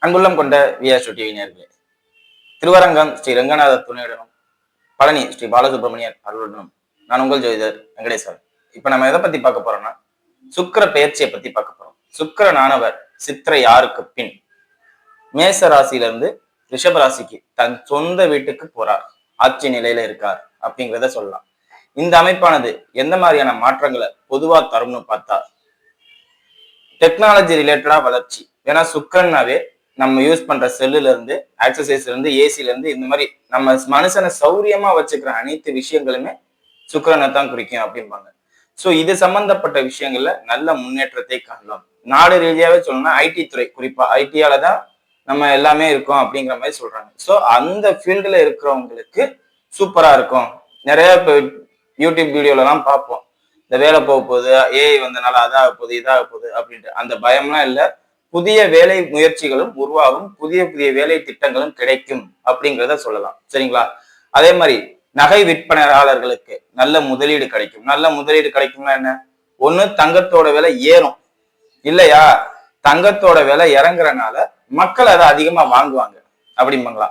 அன்புள்ளம் கொண்ட VR TV நேயர்களே, திருவரங்கம் ஸ்ரீ ரங்கநாத துணையுடனும் பழனி ஸ்ரீ பாலசுப்ரமணியர் அருளுடனும் நான் உங்கள் ஜோதிடர் வெங்கடேஸ்வரன். இப்ப நம்ம எதை பத்தி பார்க்க போறோம்னா, சுக்கிர பெயர்ச்சியை பத்தி பார்க்க போறோம். சுக்கிரனானவர் சித்திரை 6க்கு பின் மேச ராசியிலிருந்து ரிஷப ராசிக்கு தன் சொந்த வீட்டுக்கு போறார், ஆட்சி நிலையில இருக்கார் அப்படிங்கிறத சொல்லலாம். இந்த அமைப்பானது எந்த மாதிரியான மாற்றங்களை பொதுவா தரும்னு பார்த்தா, டெக்னாலஜி ரிலேட்டடா வளர்ச்சி. ஏன்னா சுக்கரனாவே நம்ம யூஸ் பண்ற செல்லுல இருந்து, ஆக்சசைஸ்ல இருந்து, ஏசில இருந்து, இந்த மாதிரி நம்ம மனுஷனை சௌரியமா வச்சுக்கிற அனைத்து விஷயங்களுமே சுக்கிரனை தான் குறிக்கும் அப்படிம்பாங்க. சோ இது சம்பந்தப்பட்ட விஷயங்கள்ல நல்ல முன்னேற்றத்தை காணலாம். நாடு ரீதியாவே சொல்லணும்னா ஐடி துறை, குறிப்பா ஐடியால தான் நம்ம எல்லாமே இருக்கோம் அப்படிங்கிற மாதிரி சொல்றாங்க. சோ அந்த ஃபீல்டுல இருக்கிறவங்களுக்கு சூப்பரா இருக்கும். நிறைய இப்போ யூடியூப் வீடியோல எல்லாம் பார்ப்போம், இந்த வேலை போக போகுது, ஏஐ வந்தனால அதாக போகுது இதாக போகுது அப்படின்ட்டு. அந்த பயம்லாம் இல்லை. புதிய வேலை முயற்சிகளும் உருவாகும், புதிய புதிய வேலை திட்டங்களும் கிடைக்கும் அப்படிங்கிறத சொல்லலாம். சரிங்களா? அதே மாதிரி நகை விற்பனையாளர்களுக்கு நல்ல முதலீடு கிடைக்கும். நல்ல முதலீடு கிடைக்கும்னா என்ன? ஒண்ணு, தங்கத்தோட விலை ஏறும், இல்லையா தங்கத்தோட விலை இறங்குறனால மக்கள் அதை அதிகமா வாங்குவாங்க அப்படிம்பாங்களா.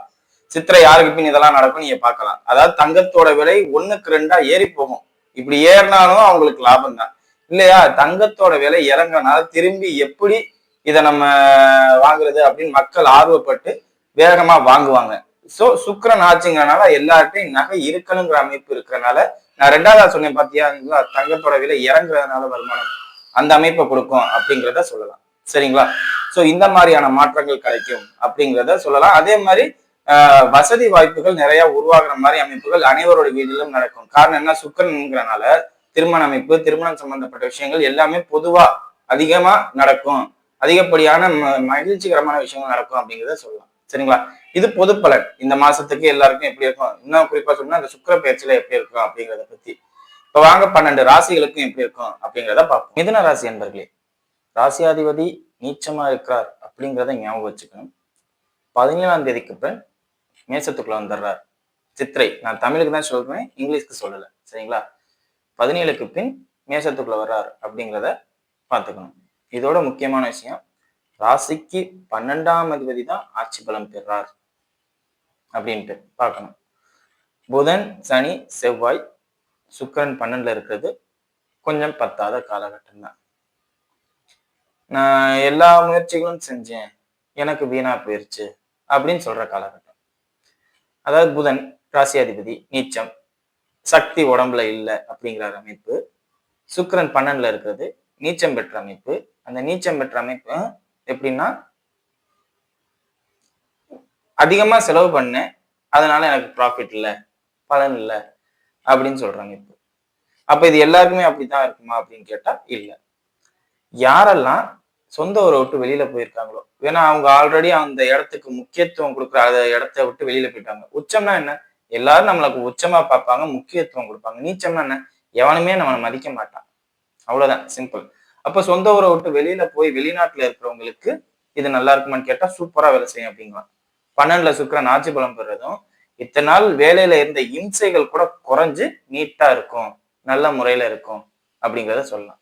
சித்திரை 6க்கு பின் இதெல்லாம் நடக்கும், நீங்க பார்க்கலாம். அதாவது தங்கத்தோட விலை 1க்கு 2 ஏறி போகும். இப்படி ஏறினாலும் அவங்களுக்கு லாபம் தான், இல்லையா? தங்கத்தோட விலை இறங்கினால திரும்பி எப்படி இதை நம்ம வாங்குறது அப்படின்னு மக்கள் ஆர்வப்பட்டு வேகமா வாங்குவாங்க. சோ சுக்கிரன் ஆச்சுங்கிறனால எல்லார்ட்டையும் நகை இருக்கணுங்கிற அமைப்பு இருக்கிறனால, நான் 2வது சொன்னேன் பாத்தியா, தங்கத்தோட விலை இறங்குறதுனால வருமானம், அந்த அமைப்பை கொடுக்கும் அப்படிங்கிறத சொல்லலாம். சரிங்களா? சோ இந்த மாதிரியான மாற்றங்கள் கிடைக்கும் அப்படிங்கிறத சொல்லலாம். அதே மாதிரி வசதி வாய்ப்புகள் நிறைய உருவாகிற மாதிரி அமைப்புகள் அனைவரோட வீட்டிலும் நடக்கும். காரணம் என்ன? சுக்கிரன்ங்கிறனால திருமண அமைப்பு, திருமணம் சம்பந்தப்பட்ட விஷயங்கள் எல்லாமே பொதுவா அதிகமா நடக்கும், அதிகப்படியான மகிழ்ச்சிகரமான விஷயங்கள் நடக்கும் அப்படிங்கிறத சொல்லலாம். சரிங்களா? இது பொது பலன். இந்த மாசத்துக்கு எல்லாருக்கும் எப்படி இருக்கும், இன்னும் குறிப்பா சொன்னா இந்த சுக்கிர பயிற்சியில எப்படி இருக்கும் அப்படிங்கிறத பத்தி. இப்ப வாங்க 12 ராசிகளுக்கும் எப்படி இருக்கும் அப்படிங்கிறத பார்ப்போம். மிதுன ராசி என்பர்களே, ராசியாதிபதி நீச்சமா இருக்கிறார் அப்படிங்கிறத ஞாபகம் வச்சுக்கணும். 17ஆம் தேதிக்கு பின் மேசத்துக்குள்ள வந்துடுறார். சித்திரை, நான் தமிழுக்கு தான் சொல்றேன், இங்கிலீஷ்க்கு சொல்லல. சரிங்களா? 17க்கு பின் மேசத்துக்குள்ள வர்றார் அப்படிங்கிறத பார்த்துக்கணும். இதோட முக்கியமான விஷயம், ராசிக்கு 12ஆம் அதிபதி தான் ஆட்சி பலம் பெறார் அப்படின்ட்டு பார்க்கணும். புதன், சனி, செவ்வாய், சுக்கிரன் 12ல இருக்கிறது கொஞ்சம் பத்தாத காலகட்டம் தான். நான் எல்லா முயற்சிகளும் செஞ்சேன், எனக்கு வீணா போயிருச்சு அப்படின்னு சொல்ற காலகட்டம். அதாவது புதன் ராசியாதிபதி நீச்சம், சக்தி உடம்புல இல்லை அப்படிங்கிற அமைப்பு. சுக்கிரன் 12ல இருக்கிறது நீச்சம் பெற்ற அமைப்பு. அந்த நீச்சம் பெற்ற அமைப்பு எப்படின்னா, அதிகமா செலவு பண்ணேன், அதனால எனக்கு ப்ராஃபிட் இல்லை, பலன் இல்லை அப்படின்னு சொல்ற அமைப்பு. அப்ப இது எல்லாருக்குமே அப்படித்தான் இருக்குமா அப்படின்னு கேட்டா இல்ல. யாரெல்லாம் சொந்த ஊரை விட்டு வெளியில போயிருக்காங்களோ, ஏன்னா அவங்க ஆல்ரெடி அந்த இடத்துக்கு முக்கியத்துவம் கொடுக்குற இடத்த விட்டு வெளியில போயிட்டாங்க. உச்சம்னா என்ன? எல்லாரும் நம்மளுக்கு உச்சமா பார்ப்பாங்க, முக்கியத்துவம் கொடுப்பாங்க. நீச்சம்னா என்ன? எவனுமே நம்மளை மதிக்க மாட்டான், அவ்வளவுதான், சிம்பிள். அப்ப சொந்த ஊரை விட்டு வெளியில போய் வெளிநாட்டுல இருக்கிறவங்களுக்கு இது நல்லா இருக்குமான்னு கேட்டா சூப்பரா வேலை செய்யும் அப்படிங்கலாம். 12ல சுக்கிரன் ஆட்சி பலம் பெறதும் இத்தனை நாள் வேலையில இருந்த இம்சைகள் கூட குறைஞ்சு நீட்டா இருக்கும், நல்ல முறையில இருக்கும் அப்படிங்கிறத சொல்லலாம்.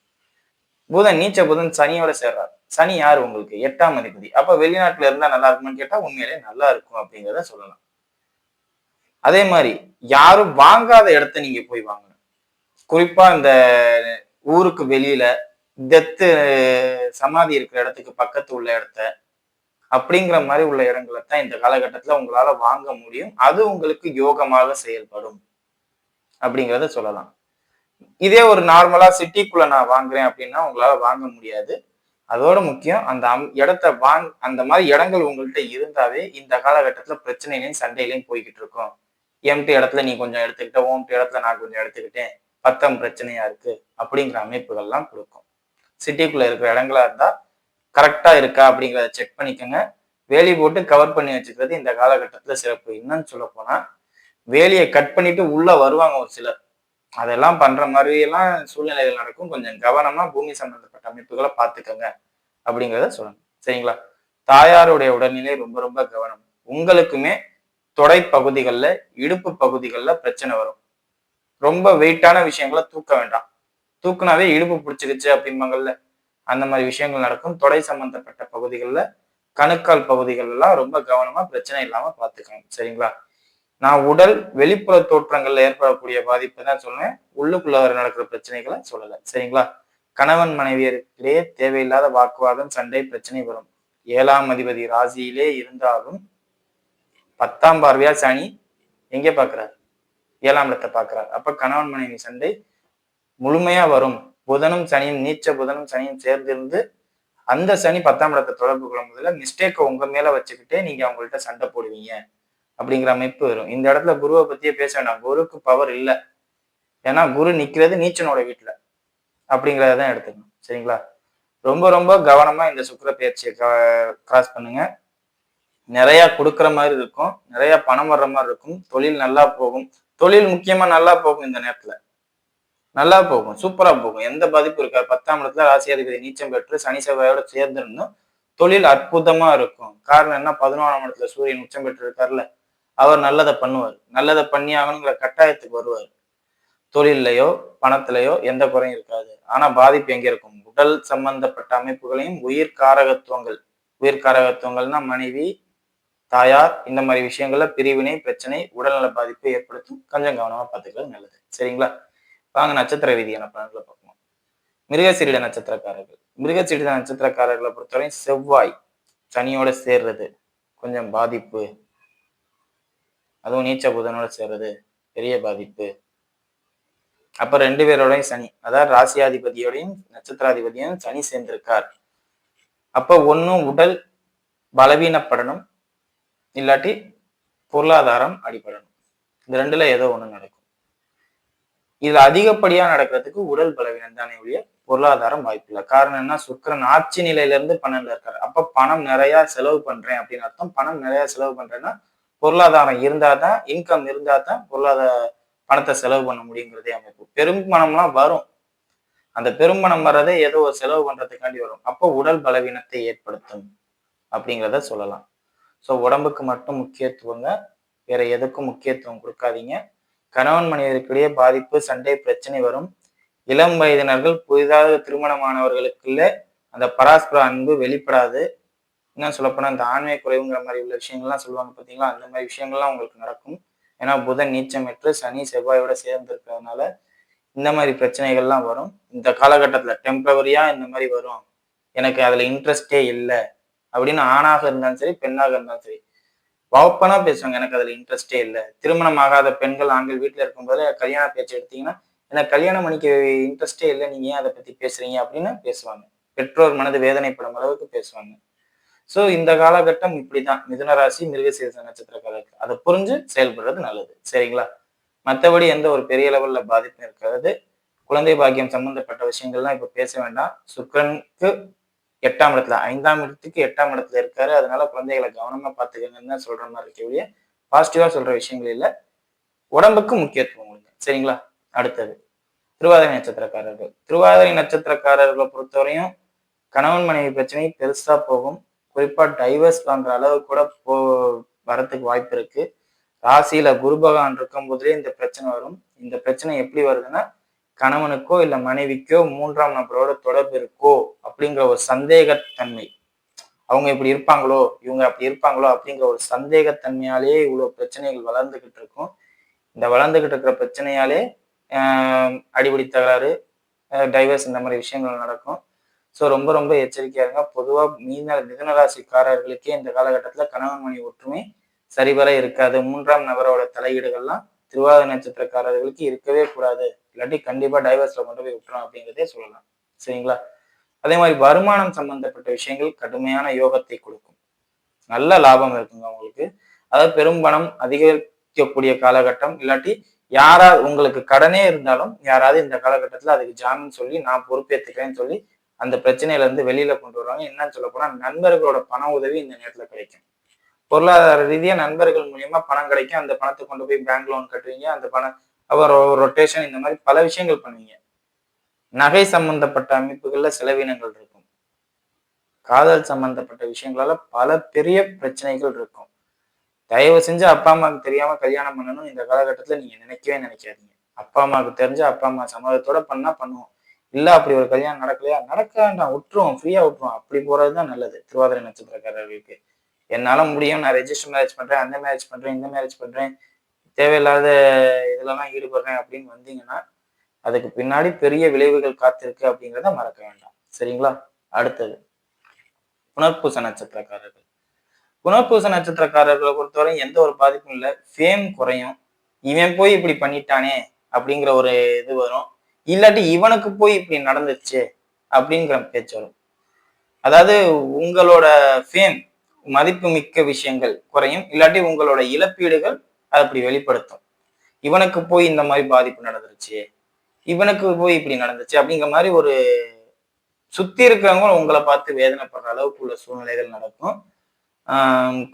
புதன் நீச்ச புதன் சனியோட சேர்றார். சனி யாரு? உங்களுக்கு 8ஆம் அதிபதி. அப்ப வெளிநாட்டுல இருந்தா நல்லா இருக்குமான்னு கேட்டா உண்மையிலே நல்லா இருக்கும் அப்படிங்கிறத சொல்லலாம். அதே மாதிரி யாரும் வாங்காத இடத்த நீங்க போய் வாங்கணும். குறிப்பா இந்த ஊருக்கு வெளியில டெத்து சமாதி இருக்கிற இடத்துக்கு பக்கத்து உள்ள இடத்த, அப்படிங்கிற மாதிரி உள்ள இடங்களை தான் இந்த காலகட்டத்துல உங்களால வாங்க முடியும். அது உங்களுக்கு யோகமாக செயல்படும் அப்படிங்கிறத சொல்லலாம். இதே ஒரு நார்மலா சிட்டிக்குள்ள நான் வாங்குறேன் அப்படின்னா உங்களால வாங்க முடியாது. அதோட முக்கியம், அந்த இடத்த அந்த மாதிரி இடங்கள் உங்கள்கிட்ட இருந்தாவே இந்த காலகட்டத்துல பிரச்சனைகளையும் சண்டையிலையும் போய்கிட்டு இருக்கும். எம்டி இடத்துல நீ கொஞ்சம் எடுத்துக்கிட்ட, ஓம்டி இடத்துல நான் கொஞ்சம் எடுத்துக்கிட்டேன், பத்தம் பிரச்சனையா இருக்கு அப்படிங்கிற அமைப்புகள்லாம் கொடுக்கும். சிட்டிக்குள்ள இருக்கிற இடங்களா இருந்தா கரெக்டா இருக்கா அப்படிங்கிறத செக் பண்ணிக்கோங்க. வேலி போட்டு கவர் பண்ணி வச்சுக்கிறது இந்த காலகட்டத்துல சிறப்பு. என்னன்னு சொல்ல போனா, வேலியை கட் பண்ணிட்டு உள்ள வருவாங்க ஒரு சிலர், அதெல்லாம் பண்ற மாதிரி எல்லாம் சூழ்நிலைகள் நடக்கும். கொஞ்சம் கவனமா பூமி சம்பந்தப்பட்ட அமைப்புகளை பார்த்துக்கோங்க அப்படிங்கிறத சொல்லணும். சரிங்களா? தாயாருடைய உடல்நிலை ரொம்ப ரொம்ப கவனம். உங்களுக்குமே தொடை பகுதிகளில், இடுப்பு பகுதிகளில் பிரச்சனை வரும். ரொம்ப வெயிட்டான விஷயங்களை தூக்க வேண்டாம். தூக்குனாவே இடுப்பு பிடிச்சிக்கிச்சு அப்படிம்பாங்கல்ல, அந்த மாதிரி விஷயங்கள் நடக்கும். தொடை சம்பந்தப்பட்ட பகுதிகளில் கணுக்கால் பகுதிகள் எல்லாம் ரொம்ப கவனமா பிரச்சனை இல்லாம பாத்துக்கணும். சரிங்களா? நான் உடல் வெளிப்புற தோற்றங்கள்ல ஏற்படக்கூடிய பாதிப்பை தான் சொன்னேன். உள்ளுக்குள்ள நடக்கிற பிரச்சனைகளை சொல்லல. சரிங்களா? கணவன் மனைவியருக்கிடையே தேவையில்லாத வாக்குவாதம், சண்டை, பிரச்சனை வரும். 7ஆம் அதிபதி ராசியிலே இருந்தாலும் 10ஆம் பார்வையா சனி எங்கே பார்க்கிறார்? 7ஆம் இடத்தை பார்க்கிறார். அப்ப கணவன் மனைவி சண்டை முழுமையா வரும். புதனும் சனியும் நீச்ச புதனும் சனியும் சேர்ந்திருந்து அந்த சனி 10ஆம் இடத்தை தொடர்பு கொள்ளும் போதுல மிஸ்டேக்கை உங்க மேல வச்சுக்கிட்டே நீங்க அவங்கள்ட்ட சண்டை போடுவீங்க அப்படிங்கிற அமைப்பு வரும். இந்த இடத்துல குருவை பத்தியே பேச வேண்டாம். குருக்கு பவர் இல்லை. ஏன்னா குரு நிக்கிறது நீச்சனோட வீட்டுல அப்படிங்கிறதான் எடுத்துக்கணும். சரிங்களா? ரொம்ப ரொம்ப கவனமா இந்த சுக்கிர பயிற்சியை கிராஸ் பண்ணுங்க. நிறைய கொடுக்குற மாதிரி இருக்கும், நிறைய பணம் வர்ற மாதிரி இருக்கும், தொழில் நல்லா போகும். தொழில் முக்கியமா நல்லா போகும். இந்த நேரத்துல நல்லா போகும், சூப்பரா போகும், எந்த பாதிப்பும் இருக்காது. 10ஆம் இடத்துல ராசியாதிபதி நீச்சம் பெற்று சனி செவ்வாயோட சேர்ந்துருந்தும் தொழில் அற்புதமா இருக்கும். காரணம் என்ன? 11ஆம் இடத்துல சூரியன் உச்சம் பெற்று இருக்காருல்ல, அவர் நல்லதை பண்ணுவார். நல்லதை பண்ணி ஆகணுங்கிற கட்டாயத்துக்கு வருவார். தொழிலையோ பணத்திலேயோ எந்த குறையும் இருக்காது. ஆனா பாதிப்பு எங்க இருக்கும்? உடல் சம்பந்தப்பட்ட அமைப்புகளையும் உயிர் காரகத்துவங்கள்னா மனைவி, தாயார், இந்த மாதிரி விஷயங்கள்ல பிரிவினை, பிரச்சனை, உடல்நல பாதிப்பை ஏற்படுத்தும். கொஞ்சம் கவனமா பார்த்துக்கிறது நல்லது. சரிங்களா? வாங்க நட்சத்திர ரீதியான பலன்களை பார்க்கணும். மிருகசீரிட நட்சத்திரக்காரர்கள். மிருகசீரிட நட்சத்திரக்காரர்களை பொறுத்தவரை செவ்வாய் சனியோட சேர்றது கொஞ்சம் பாதிப்பு. அதுவும் நீச்ச புதனோட சேர்றது பெரிய பாதிப்பு. அப்ப 2 பேரோடையும் சனி, அதாவது ராசியாதிபதியோடையும் நட்சத்திராதிபதியும் சனி சேர்ந்திருக்கார். அப்ப ஒன்னும் உடல் பலவீனப்படணும், இல்லாட்டி பொருளாதாரம் அடிபடணும். இந்த 2ல ஏதோ ஒண்ணு நடக்கும். இதுல அதிகப்படியா நடக்கிறதுக்கு உடல் பலவீனம் தானே ஒழிய பொருளாதாரம் வாய்ப்பு இல்லை. காரணம் என்ன? சுக்கிரன் ஆட்சி நிலையில இருந்து 12ல இருக்காரு. அப்ப பணம் நிறைய செலவு பண்றேன் அப்படின்னு அர்த்தம். பணம் நிறைய செலவு பண்றேன்னா பொருளாதாரம் இருந்தாதான், இன்கம் இருந்தாதான் பணத்தை செலவு பண்ண முடியுங்கிறதே அமைப்பு. பெரும்பணம்லாம் வரும். அந்த பெரும்பணம் வர்றதே ஏதோ ஒரு செலவு பண்றதுக்காண்டி வரும். அப்போ உடல் பலவீனத்தை ஏற்படுத்தும் அப்படிங்கிறத சொல்லலாம். ஸோ உடம்புக்கு மட்டும் முக்கியத்துவங்க, வேற எதுக்கும் முக்கியத்துவம் கொடுக்காதீங்க. கணவன் மனைவியருக்கிடையே பாதிப்பு, சண்டை, பிரச்சனை வரும். இளம் வயதினர்கள், புதிதாக திருமணமானவர்களுக்குள்ள அந்த பராஸ்பர அன்பு வெளிப்படாது. இன்னும் சொல்லப்போனா இந்த ஆண்மை குறைவுங்கிற மாதிரி உள்ள விஷயங்கள்லாம் சொல்லுவாங்க பார்த்தீங்களா, அந்த மாதிரி விஷயங்கள்லாம் உங்களுக்கு நடக்கும். ஏன்னா புதன் நீச்சமற்று சனி செவ்வாயோட சேர்ந்து இருக்கிறதுனால இந்த மாதிரி பிரச்சனைகள்லாம் வரும். இந்த காலகட்டத்துல டெம்பரவரியா இந்த மாதிரி வரும். எனக்கு அதுல இன்ட்ரெஸ்டே இல்லை அப்படின்னு ஆணாக இருந்தாலும் சரி, பெண்ணாக இருந்தாலும் சரி ஓப்பனா பேசுவாங்க. எனக்கு அதுல இன்ட்ரெஸ்டே இல்லை. திருமணம் ஆகாத பெண்கள், ஆண்கள் வீட்டுல இருக்கும்போது கல்யாண பேச்சு எடுத்தீங்கன்னா, எனக்கு கல்யாணம் பண்ணிக்க இன்ட்ரெஸ்டே இல்லை, நீங்க ஏன் அதை பத்தி பேசுறீங்க அப்படின்னு பேசுவாங்க. பெற்றோர் மனது வேதனைப்படும் அளவுக்கு பேசுவாங்க. சோ இந்த காலகட்டம் இப்படிதான். மிதுன ராசி, மிருகசீரிட நட்சத்திரக்காரர்கள் அதை புரிஞ்சு செயல்படுறது நல்லது. சரிங்களா? மற்றபடி எந்த ஒரு பெரிய லெவல்ல பாதிப்பும் இருக்காது. குழந்தை பாக்கியம் சம்பந்தப்பட்ட விஷயங்கள்லாம் இப்ப பேச வேண்டாம். சுக்கிரனுக்கு 8ஆம் இடத்துல, 5ஆம் இடத்துக்கு 8ஆம் இடத்துல இருக்காரு. அதனால குழந்தைகளை கவனமா பாத்துக்கங்கன்னு தான் சொல்ற மாதிரி இருக்கக்கூடிய பாசிட்டிவா சொல்ற விஷயங்கள் இல்லை. உடம்புக்கு முக்கியத்துவம் கொடுங்க. சரிங்களா? அடுத்தது திருவாதிரை நட்சத்திரக்காரர்கள். திருவாதிரை நட்சத்திரக்காரர்களை பொறுத்தவரையும் கணவன் மனைவி பிரச்சனை பெருசா போகும். குறிப்பா டைவர்ஸ் வாங்குற அளவு கூட வரத்துக்கு வாய்ப்பு இருக்கு. ராசியில குரு பகவான் இருக்கும் போதே இந்த பிரச்சனை வரும். இந்த பிரச்சனை எப்படி வருதுன்னா, கணவனுக்கோ இல்ல மனைவிக்கோ 3ஆம் நபரோட தொடர்பு இருக்கோ அப்படிங்கிற ஒரு சந்தேகத்தன்மை. அவங்க இப்படி இருப்பாங்களோ, இவங்க அப்படி இருப்பாங்களோ அப்படிங்கிற ஒரு சந்தேகத்தன்மையாலேயே இவ்வளவு பிரச்சனைகள் வளர்ந்துகிட்டு இருக்கும். இந்த வளர்ந்துகிட்டு இருக்கிற பிரச்சனையாலே அடிபடி தகராறு, டைவர்ஸ், இந்த மாதிரி விஷயங்கள் நடக்கும். ஸோ ரொம்ப ரொம்ப எச்சரிக்கையா இருங்க. பொதுவா மிதுன ராசிக்காரர்களுக்கே இந்த காலகட்டத்துல கணவன் மனைவி ஒற்றுமை சரிவர இருக்காது. 3ஆம் நபரோட தலையீடுகள்லாம் திருவாதிரை நட்சத்திரக்காரர்களுக்கு இருக்கவே கூடாது. இல்லாட்டி கண்டிப்பா டைவர்ஸ்ல கொண்டு போய் விட்டுரும் அப்படிங்கிறதே சொல்லலாம். சரிங்களா? அதே மாதிரி வருமானம் சம்பந்தப்பட்ட விஷயங்கள் கடுமையான யோகத்தை கொடுக்கும். நல்ல லாபம் இருக்குங்க உங்களுக்கு. அதாவது பெரும்பணம் அதிகரிக்கக்கூடிய காலகட்டம். இல்லாட்டி யாராவது உங்களுக்கு கடனே இருந்தாலும் யாராவது இந்த காலகட்டத்துல அதுக்கு ஜாமீன் சொல்லி நான் பொறுப்பேற்றுக்கிறேன்னு சொல்லி அந்த பிரச்சனையில இருந்து வெளியில கொண்டு வருவாங்க. என்னன்னு சொல்ல போனா நண்பர்களோட பண உதவி இந்த நேரத்துல கிடைக்கும். பொருளாதார ரீதியா நண்பர்கள் மூலியமா பணம் கிடைக்கும். அந்த பணத்தை கொண்டு போய் பேங்க் லோன் கட்டுவீங்க. அந்த பணம் அவர் ரொட்டேஷன், இந்த மாதிரி பல விஷயங்கள் பண்ணுவீங்க. நகை சம்பந்தப்பட்ட அமைப்புகள்ல செலவினங்கள் இருக்கும். காதல் சம்பந்தப்பட்ட விஷயங்களால பல பெரிய பிரச்சனைகள் இருக்கும். தயவு செஞ்சு அப்பா அம்மாவுக்கு தெரியாம கல்யாணம் பண்ணணும் இந்த காலகட்டத்துல நீங்க நினைக்கவே நினைக்காதீங்க. அப்பா அம்மாவுக்கு தெரிஞ்சு அப்பா அம்மா சம்மதத்தோட பண்ணா பண்ணுவோம். இல்ல அப்படி ஒரு கல்யாணம் நடக்கலையா, நடக்க வேண்டாம், விட்டுருவோம், ஃப்ரீயா விட்டுருவோம். அப்படி போறதுதான் நல்லது திருவாதிரை நட்சத்திரக்காரர்களுக்கு. என்னால முடியும், நான் ரெஜிஸ்டர் மேரேஜ் பண்றேன், அந்த மேரேஜ் பண்றேன், இந்த மேரேஜ் பண்றேன், தேவையில்லாத இதுலலாம் ஈடுபடுறேன் அப்படின்னு வந்தீங்கன்னா, அதுக்கு பின்னாடி பெரிய விளைவுகள் காத்திருக்கு அப்படிங்கிறத மறக்க வேண்டாம். சரிங்களா? அடுத்தது புனர்பூச நட்சத்திரக்காரர்கள். புனர்பூச நட்சத்திரக்காரர்களை பொறுத்தவரை எந்த ஒரு பாதிப்பும் இல்லை. ஃபேம் குறையும். இவன் போய் இப்படி பண்ணிட்டானே அப்படிங்கிற ஒரு இது வரும். இல்லாட்டி இவனுக்கு போய் இப்படி நடந்துச்சு அப்படிங்கிற பேச்சு வரும். அதாவது உங்களோட ஃபேம் மதிப்பு மிக்க விஷயங்கள் குறையும். இல்லாட்டி உங்களோட இழப்பீடுகள் அதை அப்படி வெளிப்படுத்தும். இவனுக்கு போய் இந்த மாதிரி பாதிப்பு நடந்துருச்சு, இவனுக்கு போய் இப்படி நடந்துச்சு அப்படிங்கிற மாதிரி ஒரு சுத்தி இருக்கிறவங்க உங்களை பார்த்து வேதனைப்படுற அளவுக்கு உள்ள சூழ்நிலைகள் நடக்கும்.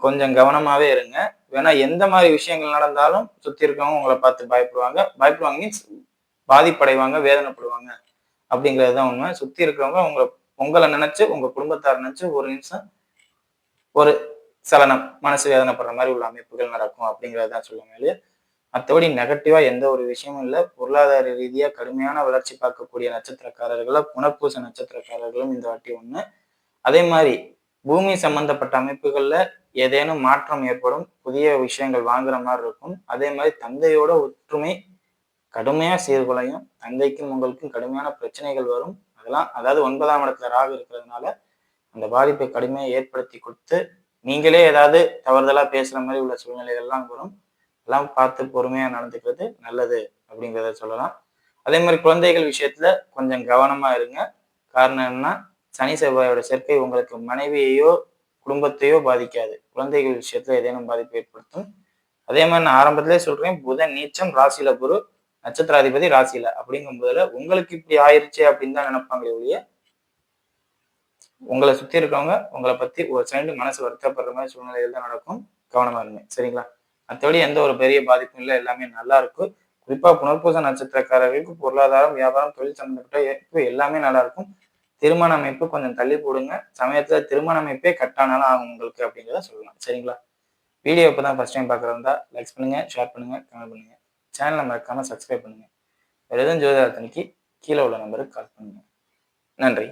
கொஞ்சம் கவனமாவே இருங்க. வேணா எந்த மாதிரி விஷயங்கள் நடந்தாலும் சுத்தி இருக்கவங்க உங்களை பார்த்து பயப்படுவாங்க. பயப்படுவாங்க மீன்ஸ் பாதிப்படைவாங்க, வேதனைப்படுவாங்க அப்படிங்கிறதுதான் உண்மை. சுத்தி இருக்கிறவங்க உங்களை நினைச்சு, உங்க குடும்பத்தார் நினைச்சு ஒரு நிமிஷம் ஒரு சலனம், மனசு வேதனைப்படுற மாதிரி உள்ள அமைப்புகள் நடக்கும் அப்படிங்கிறதான் சொல்லுவாங்க இல்லையா. மற்றபடி நெகட்டிவா எந்த ஒரு விஷயமும் இல்லை. பொருளாதார ரீதியா கடுமையான வளர்ச்சி பார்க்கக்கூடிய நட்சத்திரக்காரர்களை புனர்பூச நட்சத்திரக்காரர்களும் இந்த வாட்டி ஒண்ணு. அதே மாதிரி பூமி சம்பந்தப்பட்ட அமைப்புகள்ல ஏதேனும் மாற்றம் ஏற்படும், புதிய விஷயங்கள் வாங்குற மாதிரி இருக்கும். அதே மாதிரி தந்தையோட ஒற்றுமை கடுமையா சீர்குலையும். தந்தைக்கும் உங்களுக்கும் கடுமையான பிரச்சனைகள் வரும். அதெல்லாம் அதாவது 9ஆம் இடத்துல ராகு இருக்கிறதுனால அந்த பாதிப்பை கடுமையா ஏற்படுத்தி கொடுத்து நீங்களே ஏதாவது தவறுதலா பேசுற மாதிரி உள்ள சூழ்நிலைகள்லாம் வரும். எல்லாம் பார்த்து பொறுமையா நடந்துக்கிறது நல்லது அப்படிங்கிறத சொல்லலாம். அதே மாதிரி குழந்தைகள் விஷயத்துல கொஞ்சம் கவனமா இருங்க. காரணம் என்னன்னா, சனி செவ்வாயோட சேர்க்கை உங்களுக்கு மனைவியையோ குடும்பத்தையோ பாதிக்காது, குழந்தைகள் விஷயத்துல ஏதேனும் பாதிப்பு ஏற்படுத்தும். அதே மாதிரி நான் ஆரம்பத்திலே சொல்றேன், புதன் நீச்சம், ராசியில குரு, நட்சத்திராதிபதி ராசியில அப்படிங்கும் போதுல உங்களுக்கு இப்படி ஆயிருச்சு அப்படின்னு தான் நினைப்பாங்களே ஒழிய, உங்களை சுத்தி இருக்கவங்க உங்களை பத்தி ஒரு சைடு மனசு வருத்தப்படுற மாதிரி சூழ்நிலைகள் தான் நடக்கும். கவனமா இருங்க. சரிங்களா? மற்றபடி எந்த ஒரு பெரிய பாதிப்பும் இல்லை. எல்லாமே நல்லா இருக்கும். குறிப்பா புனர்பூச நட்சத்திரக்காரர்களுக்கு பொருளாதாரம், வியாபாரம், தொழில் சம்பந்தப்பட்ட எல்லாமே நல்லா இருக்கும். திருமண அமைப்பு கொஞ்சம் தள்ளி போடுங்க. சமயத்துல திருமண அமைப்பே கட்டானாலும் ஆகும் உங்களுக்கு அப்படிங்கிறத சொல்லலாம். சரிங்களா? வீடியோ இப்பதான் ஃபர்ஸ்ட் டைம் பார்க்குறதா லைக் பண்ணுங்க, ஷேர் பண்ணுங்க, கமெண்ட் பண்ணுங்க. சேனலை மறக்காம சப்ஸ்கிரைப் பண்ணுங்க. வேற எதுவும் ஜோதிட தனிக்கு கீழே உள்ள நம்பருக்கு கால் பண்ணுங்க. நன்றி.